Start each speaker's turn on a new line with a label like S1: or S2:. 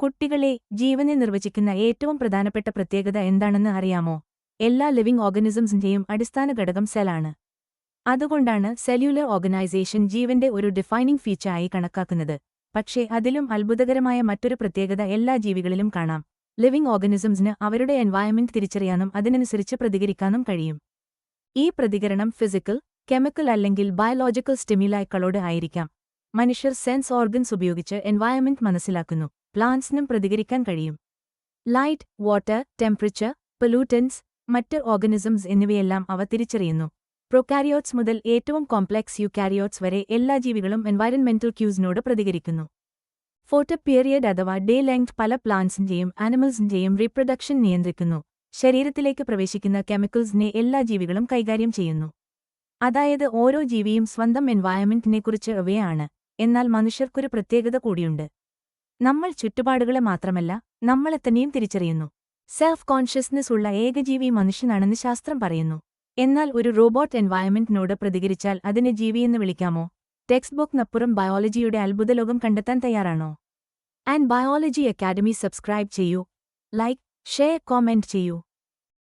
S1: കുട്ടികളെ, ജീവനെ നിർവചിക്കുന്ന ഏറ്റവും പ്രധാനപ്പെട്ട പ്രത്യേകത എന്താണെന്ന് അറിയാമോ? എല്ലാ ലിവിംഗ് ഓർഗനിസംസിന്റെയും അടിസ്ഥാന ഘടകം സെലാണ്. അതുകൊണ്ടാണ് സെല്യുലർ ഓർഗനൈസേഷൻ ജീവന്റെ ഒരു ഡിഫൈനിംഗ് ഫീച്ചറായി കണക്കാക്കുന്നത്. പക്ഷേ അതിലും അത്ഭുതകരമായ മറ്റൊരു പ്രത്യേകത എല്ലാ ജീവികളിലും കാണാം. ലിവിംഗ് ഓർഗനിസംസിന് അവരുടെ എൻവയൺമെന്റ് തിരിച്ചറിയാനും അതിനനുസരിച്ച് പ്രതികരിക്കാനും കഴിയും. ഈ പ്രതികരണം ഫിസിക്കൽ, കെമിക്കൽ അല്ലെങ്കിൽ ബയോളജിക്കൽ സ്റ്റിമുലൈകളോട് ആയിരിക്കാം. മനുഷ്യർ സെൻസ് ഓർഗൻസ് ഉപയോഗിച്ച് എൻവയൺമെന്റ് മനസ്സിലാക്കുന്നു. പ്ലാന്റ്സിനും പ്രതികരിക്കാൻ കഴിയും. ലൈറ്റ്, വാട്ടർ, ടെമ്പറേച്ചർ, പൊല്യൂട്ടൻസ്, മറ്റ് ഓർഗനിസംസ് എന്നിവയെല്ലാം അവ തിരിച്ചറിയുന്നു. പ്രൊകാരിയോട്സ് മുതൽ ഏറ്റവും കോംപ്ലെക്സ് യൂകാരിയോട്സ് വരെ എല്ലാ ജീവികളും എൻവയറൺമെന്റൽ ക്യൂസിനോട് പ്രതികരിക്കുന്നു. ഫോട്ടോ പീരിയഡ് അഥവാ ഡേ ലെങ്ത് പല പ്ലാന്റ്സിന്റെയും ആനിമൽസിന്റെയും റീപ്രൊഡക്ഷൻ നിയന്ത്രിക്കുന്നു. ശരീരത്തിലേക്ക് പ്രവേശിക്കുന്ന കെമിക്കൽസിനെ എല്ലാ ജീവികളും കൈകാര്യം ചെയ്യുന്നു. അതായത് ഓരോ ജീവിയും സ്വന്തം എൻവയൺമെന്റിനെക്കുറിച്ച് അവയാണ്. എന്നാൽ മനുഷ്യർക്കൊരു പ്രത്യേകത കൂടിയുണ്ട്. നമ്മൾ ചുറ്റുപാടുകളെ മാത്രമല്ല, നമ്മളെത്തന്നെയും തിരിച്ചറിയുന്നു. സെൽഫ് കോൺഷ്യസ്നെസ് ഉള്ള ഏകജീവി മനുഷ്യനാണെന്ന് ശാസ്ത്രം പറയുന്നു. എന്നാൽ ഒരു റോബോട്ട് എൻവയൺമെന്റിനോട് പ്രതികരിച്ചാൽ അതിനെ ജീവിയെന്ന് വിളിക്കാമോ? ടെക്സ്റ്റ് ബുക്കിനപ്പുറം ബയോളജിയുടെ അത്ഭുതലോകം കണ്ടെത്താൻ തയ്യാറാണോ? ആൻഡ് ബയോളജി അക്കാഡമി സബ്സ്ക്രൈബ് ചെയ്യൂ, ലൈക്ക്, ഷെയർ, കോമെന്റ് ചെയ്യൂ.